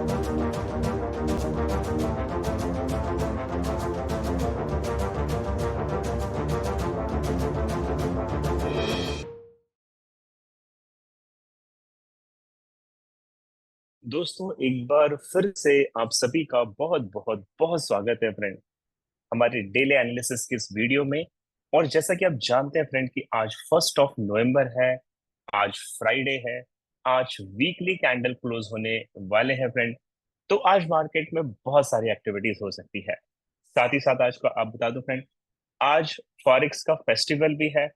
दोस्तों, एक बार फिर से आप सभी का बहुत बहुत बहुत स्वागत है फ्रेंड, हमारे डेली एनालिसिस की इस वीडियो में। और जैसा कि आप जानते हैं फ्रेंड कि आज 1 नवंबर है, आज फ्राइडे है, आज वीकली कैंडल क्लोज होने वाले हैं फ्रेंड। तो आज मार्केट में बहुत सारी एक्टिविटीज हो सकती है। साथ ही साथ आज को आप बता दूं फ्रेंड, आज फॉरेक्स का फेस्टिवल भी है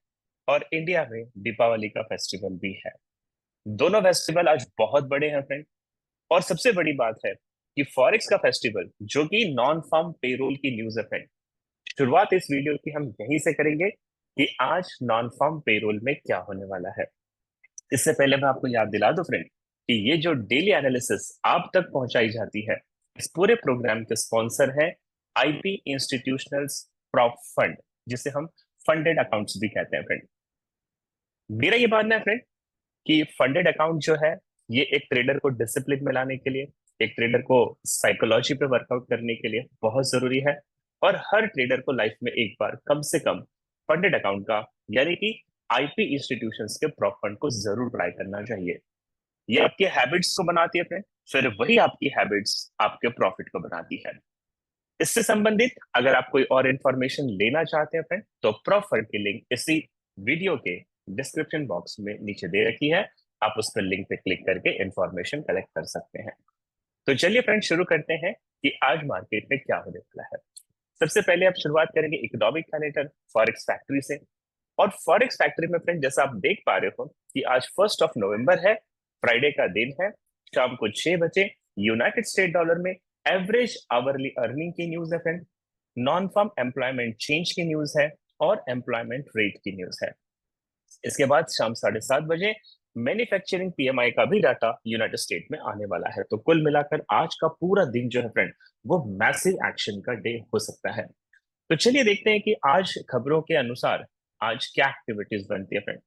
और इंडिया में दीपावली का फेस्टिवल भी है। दोनों फेस्टिवल आज बहुत बड़े हैं फ्रेंड। और सबसे बड़ी बात है कि फॉरेक्स का फेस्टिवल जो कि नॉन फार्म पेरोल की न्यूज है फ्रेंड। शुरुआत इस वीडियो की हम यहीं से करेंगे कि आज नॉन फार्म पेरोल में क्या होने वाला है। इससे पहले मैं आपको याद दिला दूं फ्रेंड कि ये जो डेली एनालिसिस आप तक पहुंचाई जाती है, इस पूरे प्रोग्राम के स्पॉन्सर है आईपी इंस्टीट्यूशनल प्रॉप फंड, जिसे हम फंडेड अकाउंट्स भी कहते हैं फ्रेंड। मेरा ये मानना है फ्रेंड कि फंडेड अकाउंट जो है, ये एक ट्रेडर को डिसिप्लिन में लाने के लिए, एक ट्रेडर को साइकोलॉजी पे वर्कआउट करने के लिए बहुत जरूरी है। और हर ट्रेडर को लाइफ में एक बार कम से कम फंडेड अकाउंट का, यानी कि आईपी इंस्टीट्यूशंस के प्रॉप फंड को जरूर ट्राई करना चाहिए। ये आपके हैबिट्स को बनाती है फ्रेंड, फिर वही आपकी हैबिट्स आपके प्रॉफिट को बनाती है। इससे संबंधित अगर आप कोई और इंफॉर्मेशन लेना चाहते हैं फ्रेंड, तो प्रॉप फंड की लिंक इसी वीडियो के डिस्क्रिप्शन बॉक्स में नीचे दे रखी है। आप उस पर लिंक पे क्लिक करके इंफॉर्मेशन कलेक्ट कर सकते हैं। तो चलिए फ्रेंड, शुरू करते हैं कि आज मार्केट में क्या होने वाला है। सबसे पहले आप शुरुआत करेंगे इकोनॉमिक कैलेंडर फॉरेक्स फैक्ट्री से। और फॉरेक्स फैक्ट्री में फ्रेंड, जैसा आप देख पा रहे हो कि आज 1 नवंबर है, फ्राइडे का दिन है। शाम को 6 बजे यूनाइटेड स्टेट डॉलर में एवरेज आवरली अर्निंग की न्यूज है friend, non farm employment change की न्यूज है और एम्प्लॉयमेंट रेट की न्यूज है। इसके बाद शाम 7:30 बजे मैन्युफैक्चरिंग पीएमआई का भी डाटा यूनाइटेड स्टेट में आने वाला है। तो कुल मिलाकर आज का पूरा दिन जो है फ्रेंड, वो मैसिव एक्शन का डे हो सकता है। तो चलिए देखते हैं कि आज खबरों के अनुसार आज क्या एक्टिविटीज बनती है फ्रेंड।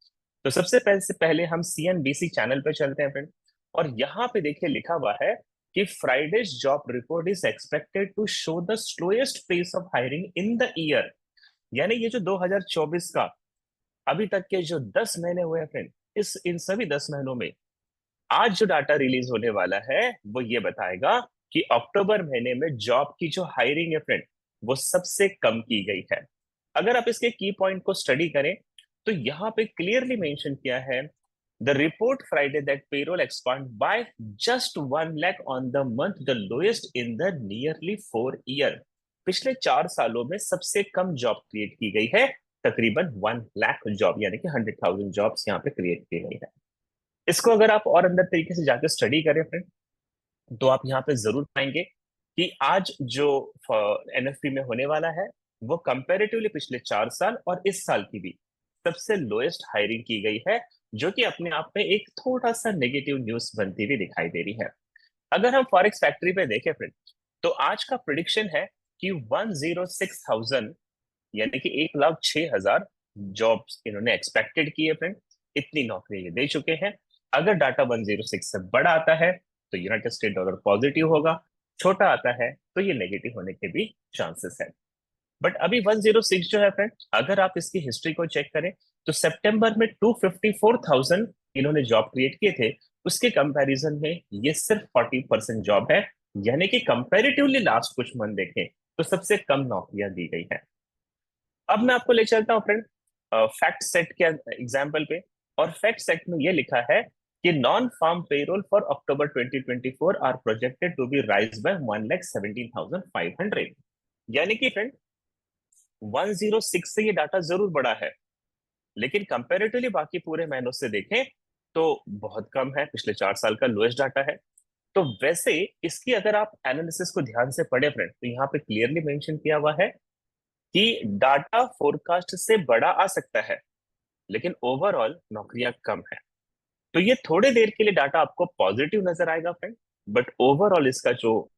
तो सबसे पहले हम सीएनबीसी चैनल पे चलते हैं फ्रेंड। और यहाँ पे देखिए लिखा हुआ है कि Friday's job report is expected to show the slowest pace of hiring in the year. यानी ये जो 2024 का अभी तक के जो 10 महीने हुए हैं फ्रेंड, इस इन सभी 10 महीनों में आज जो डाटा रिलीज होने वाला है, वो ये बताएगा कि अक्टूबर महीने में जॉब की जो हायरिंग है फ्रेंड, वो सबसे कम की गई है। अगर आप इसके की पॉइंट को स्टडी करें, तो यहाँ पे क्लियरली मेंशन किया है the report Friday that payroll expand by just 1 lakh on the month, the lowest in the nearly 4 year. पिछले 4 सालों में सबसे कम जॉब क्रिएट की गई है, तकरीबन 1 लाख जॉब, यानी कि 100,000 जॉब्स यहाँ पे क्रिएट की गई है। इसको अगर आप और अंदर तरीके से जाकर स्टडी करें फ्रेंड, तो आप यहाँ पे जरूर पाएंगे कि आज जो एनएफपी में होने वाला है, वो कंपैरेटिवली पिछले 4 साल और इस साल की भी सबसे लोएस्ट हायरिंग की गई है, जो कि अपने आप में एक थोड़ा सा नेगेटिव न्यूज बनती हुई दिखाई दे रही है। अगर हम फॉरेक्स फैक्ट्री पे देखें फ्रेंड, तो आज का प्रिडिक्शन है कि 106,000, यानी कि 1,06,000 जॉब्स इन्होंने एक्सपेक्टेड की है फ्रेंड। इतनी नौकरी ये दे चुके हैं। अगर डाटा 106 से बड़ा आता है तो यूनाइटेड स्टेट डॉलर पॉजिटिव होगा, छोटा आता है तो ये नेगेटिव होने के भी चांसेस है। बट अभी 106 जो है फ्रेंड, अगर आप इसकी हिस्ट्री को चेक करें, तो सितंबर में 254,000 इन्होंने जॉब क्रिएट किए थे। उसके कंपैरिजन में ये सिर्फ 40% जॉब है, यानी कि कंपैरेटिवली लास्ट कुछ मंथ देखें तो सबसे कम नौकरियां दी गई है। अब मैं आपको ले चलता हूँ फ्रेंड फैक्ट सेट के एग्जाम्पल पे। और फैक्ट सेट में ये लिखा है कि non farm payroll for October 2024 are projected to be rise by 1,17,500। यानी कि फ्रेंड, 106 से ये डाटा जरूर बड़ा है, लेकिन कंपैरेटिवली बाकी पूरे महीनों से देखें तो बहुत कम है, पिछले 4 साल का लोएस्ट डाटा है। तो वैसे इसकी अगर आप एनालिसिस को ध्यान से पढ़े फ्रेंड, तो यहाँ पे क्लियरली मेंशन किया हुआ है कि डाटा फोरकास्ट से बड़ा आ सकता है, लेकिन ओवरऑल नौकरियां कम है। तो ये थोड़े देर के लिए डाटा आपको पॉजिटिव नजर आएगा फ्रेंड, बट ओवरऑल इसका जो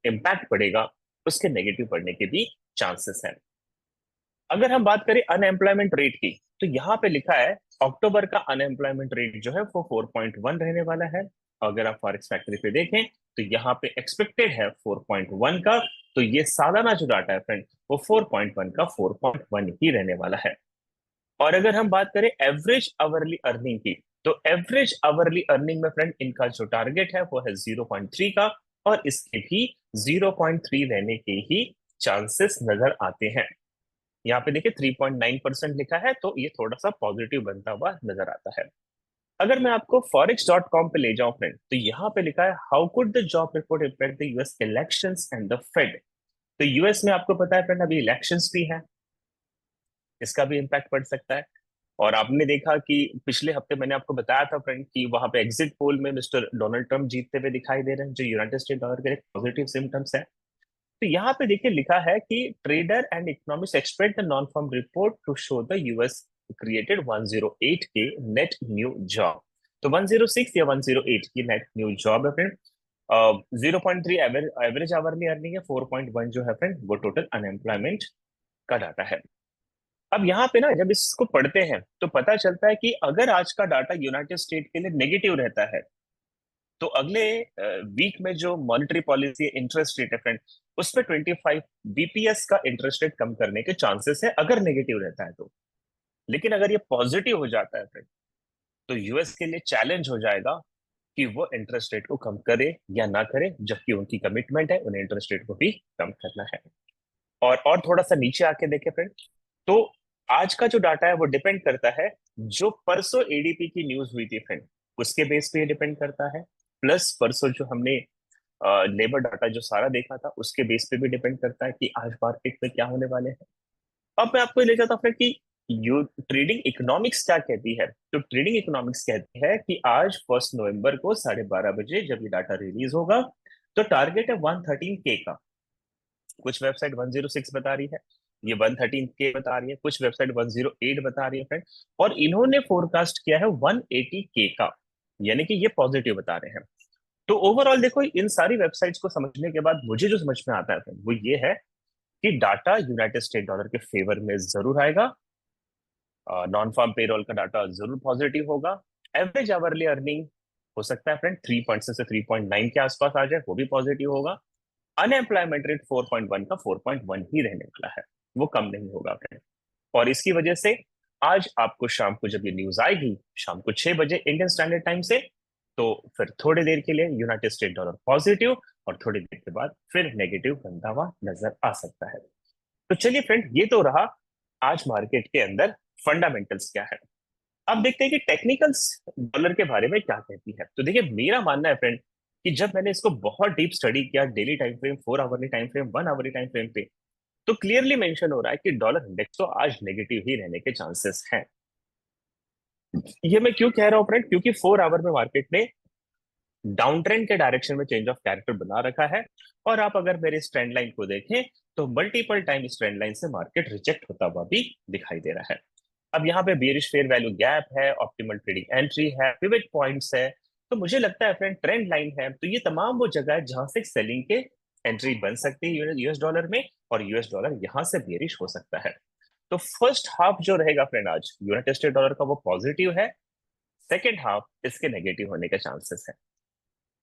इम्पैक्ट पड़ेगा, उसके नेगेटिव पड़ने के भी चांसेस हैं। अगर हम बात करें अनएम्प्लॉयमेंट रेट की, तो यहाँ पे लिखा है अक्टूबर का अनएम्प्लॉयमेंट रेट जो है वो 4.1 रहने वाला है। अगर आप फॉरेक्स फैक्ट्री पे देखें तो यहाँ पे एक्सपेक्टेड है 4.1 का, तो ये सालाना जो डाटा है फ्रेंड वो 4.1 का 4.1 ही रहने वाला है। और अगर हम बात करें एवरेज आवरली अर्निंग की, तो एवरेज आवरली अर्निंग में फ्रेंड इनका जो टारगेट है वो है 0.3 का, और इसके भी 0.3 रहने के ही चांसेस नजर आते हैं। यहाँ पे देखिए 3.9% लिखा है, तो ये थोड़ा सा पॉजिटिव बनता हुआ नजर आता है। अगर मैं आपको forex.com पे ले जाऊं फ्रेंड, तो यहाँ पे लिखा है how could the job report impact the US elections and the Fed. तो यूएस में आपको पता है फ्रेंड अभी इलेक्शंस भी है, इसका भी इम्पैक्ट पड़ सकता है। और आपने देखा कि पिछले हफ्ते मैंने आपको बताया था फ्रेंड कि वहां पे एग्जिट पोल में मिस्टर डोनाल्ड ट्रंप जीतते हुए दिखाई दे रहे हैं, जो यूनाइटेड स्टेट डॉलर के पॉजिटिव सिम्टम्स है। तो यहाँ पे देखिए लिखा है कि trader and economics expect the non form report to show the US created 108 K net new job. तो 106 या 108 की नेट न्यू जॉब है फ्रेंड। 0.3 एवरेज आवरली अर्निंग है, 4.1 जो है फ्रेंड वो टोटल अनएम्प्लॉयमेंट का डाटा है। अब यहाँ पे ना जब इसको पढ़ते हैं तो पता चलता है कि अगर आज का डाटा यूनाइटेड स्टेट के लिए नेगेटिव रहता है, तो अगले वीक में जो मॉनेटरी पॉलिसी इंटरेस्ट रेट है फ्रेंड, उस पर 25 बीपीएस का इंटरेस्ट रेट कम करने के चांसेस है अगर नेगेटिव रहता है तो। लेकिन अगर ये पॉजिटिव हो जाता है फ्रेंड, तो यूएस के लिए चैलेंज हो जाएगा कि वो इंटरेस्ट रेट को कम करे या ना करे, जबकि उनकी कमिटमेंट है उन्हें इंटरेस्ट रेट को भी कम करना है। और थोड़ा सा नीचे आके देखे फ्रेंड, तो आज का जो डाटा है वो डिपेंड करता है जो परसों एडीपी की न्यूज हुई थी फ्रेंड, उसके बेस पे ये डिपेंड करता है। प्लस परसों जो हमने लेबर डाटा जो सारा देखा था उसके बेस पे भी डिपेंड करता है कि आज मार्केट में क्या होने वाले हैं। अब मैं आपको ले जाता हूँ फ्रेंड कि यू ट्रेडिंग इकोनॉमिक्स क्या कहती है। तो ट्रेडिंग इकोनॉमिक्स कहती है कि आज 1 नवंबर को 12:30 बजे जब ये डाटा रिलीज होगा, तो टारगेट है 113 के का। कुछ वेबसाइट 106 बता रही है, ये 113 के बता रही है, कुछ वेबसाइट 108 बता रही है फ्रेंड, और इन्होंने फोरकास्ट किया है 180 के का, यानी कि ये पॉजिटिव बता रहे हैं। तो ओवरऑल देखो इन सारी वेबसाइट्स को समझने के बाद मुझे जो समझ में आता है फ्रेंड वो ये है कि डाटा यूनाइटेड स्टेट डॉलर के फेवर में जरूर आएगा। नॉन फार्म पेरोल का डाटा जरूर पॉजिटिव होगा। एवरेज आवरली अर्निंग हो सकता है फ्रेंड 3 से 3.9 के आसपास आ जाए, वो भी पॉजिटिव होगा। अनएम्प्लॉयमेंट रेट 4.1 का 4.1 ही रहने वाला है, वो कम नहीं होगा फ्रेंड। और इसकी वजह से आज आपको शाम को जब ये न्यूज आएगी शाम को 6 बजे इंडियन स्टैंडर्ड टाइम से, तो फिर थोड़ी देर के लिए यूनाइटेड स्टेट डॉलर पॉजिटिव और थोड़ी देर के बाद फिर नेगेटिव बनता हुआ नजर आ सकता है। तो चलिए फ्रेंड, ये तो रहा आज मार्केट के अंदर फंडामेंटल्स क्या है। अब देखते हैं कि टेक्निकल्स डॉलर के बारे में क्या कहती है। तो देखिए मेरा मानना है फ्रेंड कि जब मैंने इसको बहुत डीप स्टडी किया, daily time frame, 4 hourly time frame, 1 hourly time frame पे, तो क्लियरली मेंशन हो रहा है कि डॉलर इंडेक्स तो आज नेगेटिव ही रहने के चांसेस हैं। ये मैं क्यों कह रहा हूं फ्रेंड, क्योंकि 4 आवर में मार्केट ने डाउन ट्रेंड के डायरेक्शन में चेंज ऑफ कैरेक्टर बना रखा है। और आप अगर मेरे इस ट्रेंड लाइन को देखें तो मल्टीपल टाइम इस ट्रेंड लाइन से मार्केट रिजेक्ट होता हुआ भी दिखाई दे रहा है। अब यहाँ पे बियरिश फेयर वैल्यू गैप है, ऑप्टिमल ट्रेडिंग एंट्री है, पिवट पॉइंट्स है। तो मुझे लगता है फ्रेंड ट्रेंड लाइन है, तो ये तमाम वो जगह है जहां से सेलिंग के एंट्री बन सकती है यूएस डॉलर में, और यूएस डॉलर यहाँ से बियरिश हो सकता है। तो फर्स्ट हाफ जो रहेगा फ्रेंड आज यूनाइटेड स्टेट डॉलर का वो पॉजिटिव है, सेकेंड हाफ इसके नेगेटिव होने के चांसेस है।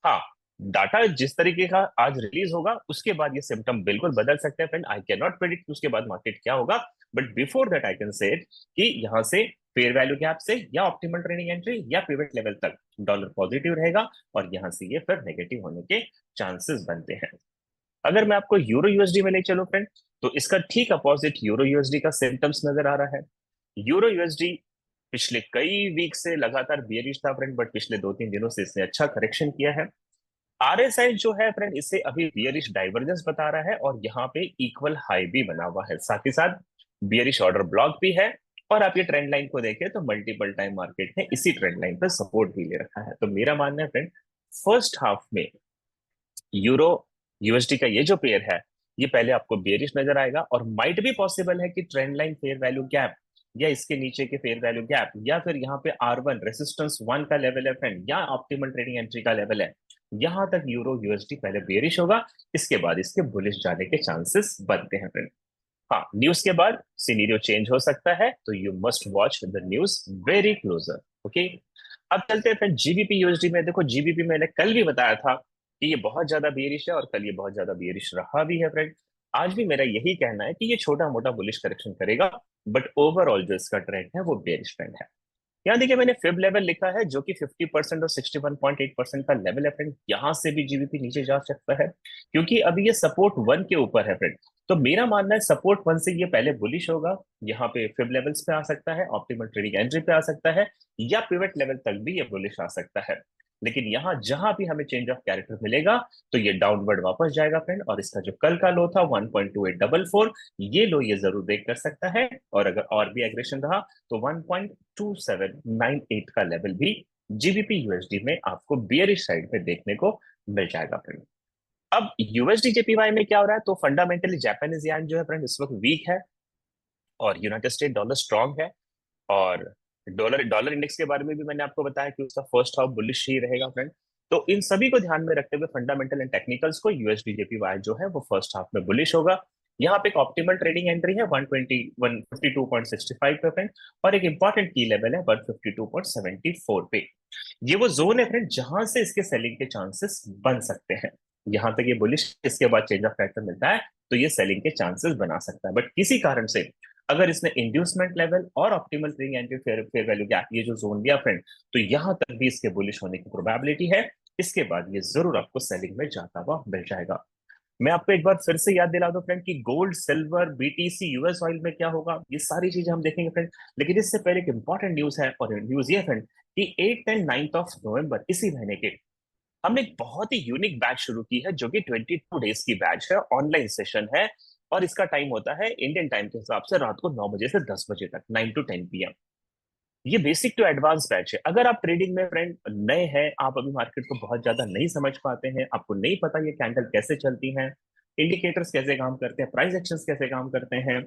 हाँ, डाटा जिस तरीके का आज रिलीज होगा उसके बाद ये सिम्टम बिल्कुल बदल सकते हैं friend. I can not predict उसके बाद मार्केट क्या होगा, but before that I can say कि यहाँ से फेयर वैल्यू गैप से या ऑप्टिमल ट्रेडिंग एंट्री या पिवट लेवल तक डॉलर पॉजिटिव रहेगा, और यहाँ से ये फिर नेगेटिव होने के चांसेस बनते हैं। अगर मैं आपको यूरो यूएसडी में ले चलूं फ्रेंड, तो इसका ठीक अपोजिट यूरो यूएसडी का सिम्टम्स नजर आ रहा है। यूरो यूएसडी पिछले कई वीक से लगातार बियरिश था फ्रेंड, बट पिछले 2-3 दिनों से इसने अच्छा करेक्शन किया है। आरएसआई जो है फ्रेंड इसे अभी बियरिश डाइवर्जेंस बता रहा है, और यहाँ पे इक्वल हाई भी बना हुआ है, साथ ही साथ बियरिश ऑर्डर ब्लॉक भी है। और आप ये ट्रेंड लाइन को देखें तो मल्टीपल टाइम मार्केट ने इसी ट्रेंड लाइन पर सपोर्ट भी ले रखा है। तो मेरा मानना है फ्रेंड फर्स्ट हाफ में यूरो यूएसडी का ये जो पेयर है ये पहले आपको बेरिश नजर आएगा, और माइट भी पॉसिबल है कि trend line fair value gap या इसके नीचे के फेयर वैल्यू गैप या फिर यहाँ पे R1 रेसिस्टेंस 1 का लेवल है फ्रेंड, या ऑप्टिमल ट्रेडिंग एंट्री का लेवल है, यहां तक यूरो यूएसडी पहले बेरिश होगा, इसके बाद इसके बुलिश जाने के चांसेस बनते हैं फ्रेंड। हाँ, न्यूज के बाद सिनेरियो चेंज हो सकता है, तो you must watch the news very closer. Okay, अब चलते हैं फिर जीबीपी यूएसडी में। देखो जीबीपी मैंने कल भी बताया था कि ये बहुत ज्यादा बेयरिश है और कल ये बहुत ज्यादा बेयरिश रहा भी है फ्रेंड। आज भी मेरा यही कहना है कि ये छोटा मोटा बुलिश करेक्शन करेगा, बट ओवरऑल जो इसका ट्रेंड है वो बेयरिश ट्रेंड है। यहाँ देखिए मैंने फिब लेवल लिखा है जो कि 50% और 61.8% का लेवल है फ्रेंड। यहाँ से भी जीबीपी नीचे जा सकता है क्योंकि अभी ये सपोर्ट वन के ऊपर है फ्रेंड। तो मेरा मानना है सपोर्ट वन से ये पहले बुलिश होगा, यहाँ पे फिब लेवल्स पे आ सकता है, ऑप्टिमल ट्रेडिंग एंट्री पे आ सकता है, या पिवट लेवल तक भी ये बुलिश आ सकता है। लेकिन यहाँ जहां भी हमें चेंज ऑफ कैरेक्टर मिलेगा तो ये डाउनवर्ड वापस जाएगा फ्रेंड, और इसका जो कल का लो था 1.2844, ये लो ये जरूर ब्रेक कर सकता है। और अगर और भी एग्रेशन रहा तो 1.2798 का लेवल भी जीबीपी यूएसडी में आपको बियरिश साइड पे देखने को मिल जाएगा फ्रेंड। अब यूएसडी जेपीवाई में क्या हो रहा है, तो फंडामेंटली जापानीज यान जो है फ्रेंड इस वक्त वीक है और यूनाइटेड स्टेट डॉलर स्ट्रांग है। और डॉलर डॉलर इंडेक्स के बारे में भी मैंने आपको बताया कि उसका फर्स्ट हाफ बुलिश ही रहेगा फ्रेंड। तो इन सभी को ध्यान में रखते हुए फंडामेंटल एंड टेक्निकल्स को यूएसडी जेपीवाई जो है वो फर्स्ट हाफ में बुलिश होगा। यहाँ पे एक ऑप्टिमल ट्रेडिंग एंट्री है 120 152.65% और एक इंपॉर्टेंट की लेवल है 152.74 पे। ये वो जोन है फ्रेंड जहां से इसके सेलिंग के चांसेस बन सकते हैं। यहां तक ये बुलिश, इसके बाद चेंज ऑफ पैटर्न मिलता है तो ये सेलिंग के चांसेस बना सकता है। बट किसी कारण से अगर इसने इंड्यूसमेंट लेवल और optimal trading entry fair fair value gap ये जो जोन दिया फ्रेंड, तो यहां तक भी इसके बुलिश होने की प्रोबेबिलिटी है। इसके बाद ये जरूर आपको सेलिंग में जाता हुआ मिल जाएगा। मैं आपको एक बार फिर से याद दिला दूं फ्रेंड कि gold, silver, BTC, US oil में क्या होगा, ये सारी चीजें हम देखेंगे फ्रेंड। लेकिन इससे पहले एक इंपॉर्टेंट न्यूज है, और न्यूज ये फ्रेंड कि 8 एंड 9 ऑफ नवंबर इसी महीने के हमने एक बहुत ही यूनिक बैच शुरू की है जो कि 22 डेज की बैच है, ऑनलाइन सेशन है। और इसका टाइम होता है इंडियन टाइम के हिसाब से रात को 9 बजे से 10 बजे तक, 9 to 10 PM। ये बेसिक टू एडवांस बैच है। अगर आप ट्रेडिंग में फ्रेंड नए हैं, आप अभी मार्केट को बहुत ज्यादा नहीं समझ पाते हैं, आपको नहीं पता ये कैंडल कैसे चलती हैं, इंडिकेटर्स कैसे काम करते हैं, प्राइस एक्शंस कैसे काम करते हैं,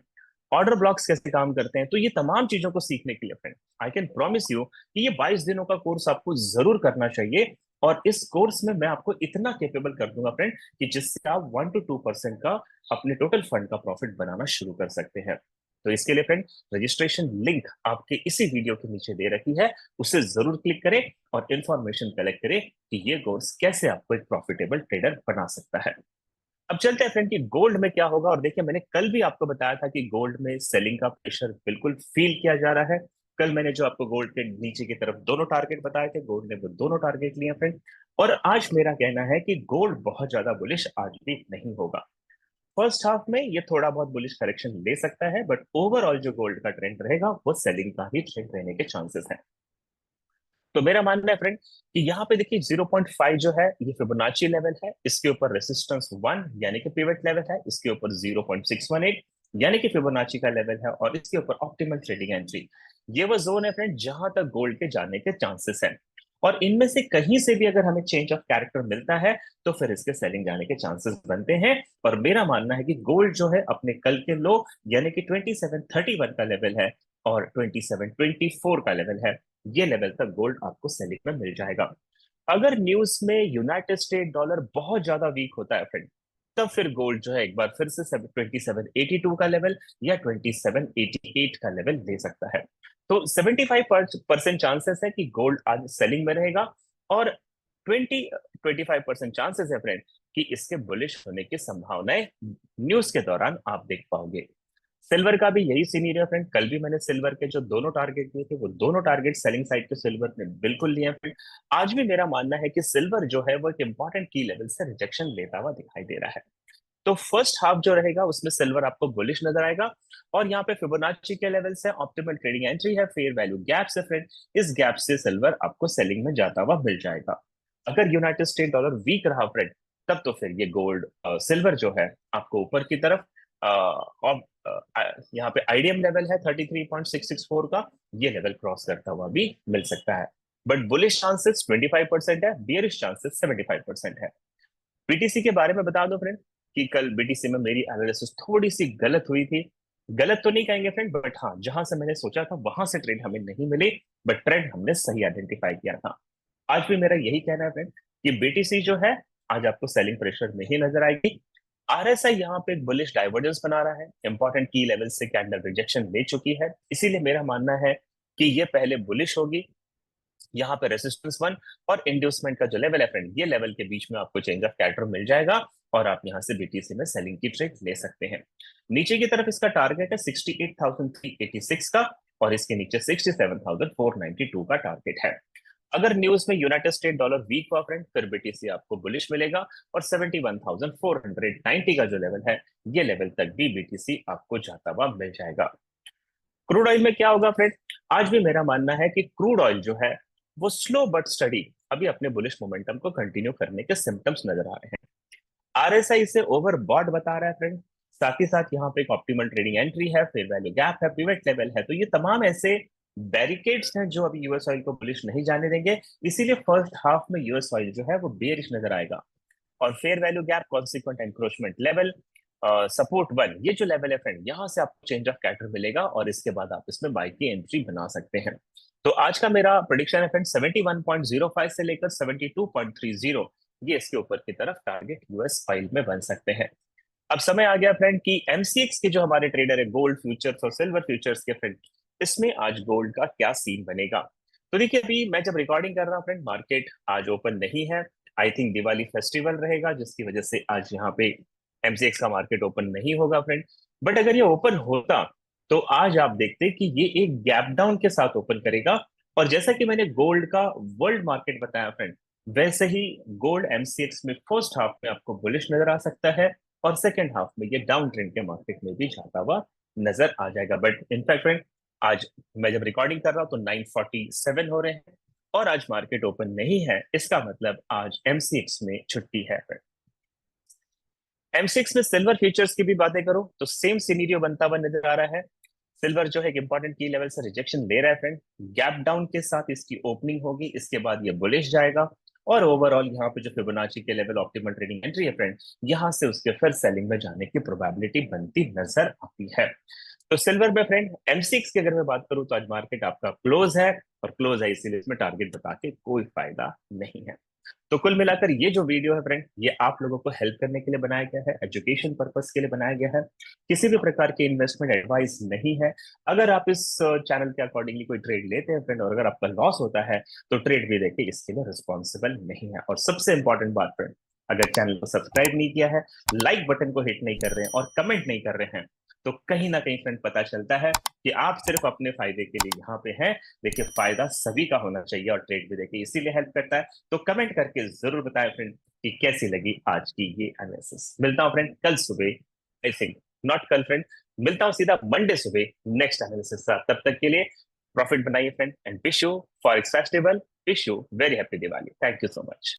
ऑर्डर ब्लॉक्स कैसे काम करते हैं, तो ये तमाम चीजों को सीखने के लिए friend I can promise you कि ये 22 दिनों का कोर्स आपको जरूर करना चाहिए। और इस कोर्स में मैं आपको इतना केपेबल कर दूंगा फ्रेंड कि जिससे आप 1 to 2% का अपने टोटल फंड का प्रॉफिट बनाना शुरू कर सकते हैं। तो इसके लिए फ्रेंड रजिस्ट्रेशन लिंक आपके इसी वीडियो के नीचे दे रखी है, उसे जरूर क्लिक करें और इंफॉर्मेशन कलेक्ट करें कि ये कोर्स कैसे आपको एक प्रॉफिटेबल ट्रेडर बना सकता है। अब चलते हैं फ्रेंड कि गोल्ड में क्या होगा। और देखिए मैंने कल भी आपको बताया था कि गोल्ड में सेलिंग का प्रेशर बिल्कुल फील किया जा रहा है। कल मैंने जो आपको गोल्ड के नीचे की तरफ दोनों टारगेट बताए थे, गोल्ड ने वो दोनों टारगेट लिए फ्रेंड। और आज मेरा कहना है कि गोल्ड बहुत ज्यादा बुलिश आज भी नहीं होगा। फर्स्ट हाफ में ये थोड़ा बहुत बुलिश करेक्शन ले सकता है, बट ओवरऑल जो गोल्ड का ट्रेंड रहेगा वो सेलिंग का ही ट्रेंड रहने के चांसेस हैं। तो मेरा मानना है फ्रेंड कि यहाँ पे देखिए 0.5 जो है ये फिबोनाची लेवल है, इसके ऊपर रेसिस्टेंस 1 यानी कि पिवट लेवल है, इसके ऊपर 0.618 यानी कि फिबोनाची का लेवल है, और इसके ऊपर ऑप्टिमल ट्रेडिंग एंट्री। ये वो जोन है फ्रेंड जहां तक गोल्ड के जाने के चांसेस हैं। और इनमें से कहीं से भी अगर हमें चेंज ऑफ कैरेक्टर मिलता है तो फिर इसके सेलिंग जाने के चांसेस बनते हैं। और मेरा मानना है कि गोल्ड जो है अपने कल के लो यानी कि 2731 का लेवल है और 2724 का लेवल है, ये लेवल तक गोल्ड आपको सेलिंग में मिल जाएगा। अगर न्यूज में यूनाइटेड स्टेट डॉलर बहुत ज्यादा वीक होता है फ्रेंड, तब फिर गोल्ड जो है एक बार फिर से 2782 का लेवल या 2788 का लेवल ले सकता है। तो 75% चांसेस है कि गोल्ड आज सेलिंग में रहेगा, और 25% चांसेस है फ्रेंड कि इसके बुलिश होने की संभावनाएं न्यूज के दौरान आप देख पाओगे। सिल्वर का भी यही सीनियर है फ्रेंड। कल भी मैंने सिल्वर के जो दोनों टारगेट दिए थे वो दोनों टारगेट सेलिंग साइड के सिल्वर ने बिल्कुल लिए हैं फ्रेंड। आज भी मेरा मानना है कि सिल्वर जो है वो एक इंपॉर्टेंट की लेवल से रिजेक्शन लेता हुआ दिखाई दे रहा है। तो फर्स्ट हाफ जो रहेगा उसमें सिल्वर आपको बुलिश नजर आएगा। और यहाँ पे फिबोनाची के लेवल्स है, ऑप्टिमल ट्रेडिंग एंट्री है, फेयर वैल्यू गैप से फ्रेंड, इस गैप से सिल्वर आपको सेलिंग में जाता हुआ मिल जाएगा। अगर यूनाइटेड स्टेट डॉलर वीक रहा फ्रेंड, तब तो फिर ये गोल्ड सिल्वर जो है आपको ऊपर की तरफ और यहाँ पे आईडीएम लेवल है 33.664 का, ये लेवल क्रॉस करता हुआ भी मिल सकता है। बट बुलिश चांसेस 25% है, बियरिश चांसेस 75% है। बीटीसी के बारे में बता दो फ्रेंड कि कल बीटीसी में मेरी एनालिसिस थोड़ी सी गलत हुई थी। गलत तो नहीं कहेंगे फ्रेंड, बट हाँ जहां से मैंने सोचा था वहां से ट्रेड हमें नहीं मिली, बट ट्रेंड हमने सही आइडेंटिफाई किया था। आज भी मेरा यही कहना है फ्रेंड कि बीटीसी जो है आज आपको सेलिंग प्रेशर में ही नजर आएगी। आरएसआई यहाँ पे एक बुलिश डाइवर्जेंस बना रहा है, इंपॉर्टेंट की लेवल से कैंडल रिजेक्शन ले चुकी है, इसीलिए मेरा मानना है कि ये पहले बुलिश होगी, यहाँ पे रेसिस्टेंस 1 और इंड्यूसमेंट का जो लेवल है फ्रेंड, ये लेवल के बीच में आपको चेंज ऑफ कैरेक्टर मिल जाएगा और आप यहाँ से बीटीसी में सेलिंग की ट्रेड ले सकते हैं। नीचे की तरफ इसका टारगेट है 68,386 का और इसके नीचे 67,492 का टारगेट है। अगर न्यूज में यूनाइटेड स्टेट डॉलर वीक हुआ फ्रेंड, फिर बीटीसी आपको बुलिश मिलेगा और 71,490 का जो लेवल है, ये लेवल तक भी बीटीसी आपको जाता हुआ मिल जाएगा। क्रूड ऑयल में क्या होगा फ्रेंड, आज भी मेरा मानना है कि क्रूड ऑयल जो है वो स्लो बट स्टडी अभी अपने बुलिश मोमेंटम को कंटिन्यू करने के सिम्टम्स नजर आ रहे हैं। आरएसआई इसे ओवरबॉट बता रहा है फ्रेंड, साथ ही साथ यहाँ पे एक ऑप्टिमल ट्रेडिंग एंट्री है, फेयर वैल्यू गैप है, पिवट लेवल है, तो ये तमाम ऐसे बैरिकेड्स हैं जो अभी यूएस ऑयल को बुलिश नहीं जाने देंगे। इसीलिए फर्स्ट हाफ में यूएस ऑयल जो है वो बेरिश नजर आएगा। और fair value gap, consequent encroachment level, support 1, ये जो लेवल है फ्रेंड, यहाँ से आपको चेंज ऑफ कैरेक्टर मिलेगा और इसके बाद आप इसमें बाई की एंट्री बना सकते हैं। तो आज का मेरा प्रोडिक्शन है फ्रेंड 71.05 से लेकर 72.30, ये इसके ऊपर की तरफ टारगेट यूएस फाइल में बन सकते हैं। अब समय आ गया फ्रेंड कि एमसीएक्स के जो हमारे ट्रेडर है, गोल्ड फ्यूचर्स और सिल्वर फ्यूचर्स के फ्रेंड, इसमें आज गोल्ड का क्या सीन बनेगा। तो देखिए, अभी मैं जब रिकॉर्डिंग कर रहा हूँ फ्रेंड, मार्केट आज ओपन नहीं है। आई थिंक दिवाली फेस्टिवल रहेगा जिसकी वजह से आज यहाँ पे एमसीएक्स का मार्केट ओपन नहीं होगा फ्रेंड। बट अगर ये ओपन होता तो आज आप देखते कि ये एक गैप डाउन के साथ ओपन करेगा। और जैसा कि मैंने गोल्ड का वर्ल्ड मार्केट बताया फ्रेंड, वैसे ही गोल्ड एमसीएक्स में फर्स्ट हाफ में आपको बुलिश नजर आ सकता है और सेकेंड हाफ में ये डाउन ट्रेंड के मार्केट में भी जाता हुआ नजर आ जाएगा। बट इनफैक्ट फ्रेंड, आज मैं जब रिकॉर्डिंग कर रहा हूं तो 9:47 हो रहे हैं और आज मार्केट ओपन नहीं है। इसका मतलब आज एमसीएक्स में छुट्टी है फ्रेंड। एमसीएक्स में सिल्वर फ्यूचर्स की भी बातें करो तो सेम सिनेरियो बनता हुआ नजर आ रहा है। सिल्वर जो है एक इंपॉर्टेंट की लेवल से रिजेक्शन ले रहा है फ्रेंड, गैप डाउन के साथ इसकी ओपनिंग होगी, इसके बाद ये बुलिश जाएगा और ओवरऑल यहाँ पे जो फिबोनाची के लेवल ऑप्टिमल ट्रेडिंग एंट्री है फ्रेंड, यहाँ से उसके फिर सेलिंग में जाने की प्रोबेबिलिटी बनती नजर आती है। तो सिल्वर में फ्रेंड एमसीएक्स की अगर मैं बात करूं तो आज मार्केट आपका क्लोज है और क्लोज है इसीलिए इसमें टारगेट बता के कोई फायदा नहीं है। तो कुल मिलाकर ये जो वीडियो है फ्रेंड, ये आप लोगों को हेल्प करने के लिए बनाया गया है, एजुकेशन पर्पस के लिए बनाया गया है, किसी भी प्रकार की इन्वेस्टमेंट एडवाइस नहीं है। अगर आप इस चैनल के अकॉर्डिंगली कोई ट्रेड लेते हैं फ्रेंड और अगर आपका लॉस होता है तो ट्रेड भी देखिए इसके लिए रिस्पॉन्सिबल नहीं है। और सबसे इंपॉर्टेंट बात फ्रेंड, अगर चैनल को सब्सक्राइब नहीं किया है, लाइक बटन को हिट नहीं कर रहे हैं और कमेंट नहीं कर रहे हैं, तो कहीं ना कहीं फ्रेंड पता चलता है कि आप सिर्फ अपने फायदे के लिए यहाँ पे हैं। देखिए, फायदा सभी का होना चाहिए और ट्रेड भी देखिए इसीलिए हेल्प करता है। तो कमेंट करके जरूर बताएं फ्रेंड कि कैसी लगी आज की ये एनालिसिस। मिलता हूं फ्रेंड कल सुबह, आई थिंक नॉट कल फ्रेंड, मिलता हूं सीधा मंडे सुबह नेक्स्ट एनालिसिस के साथ। तब तक के लिए प्रॉफिट बनाइए friend and wish you for x festival, wish you very happy Diwali. Thank you so much.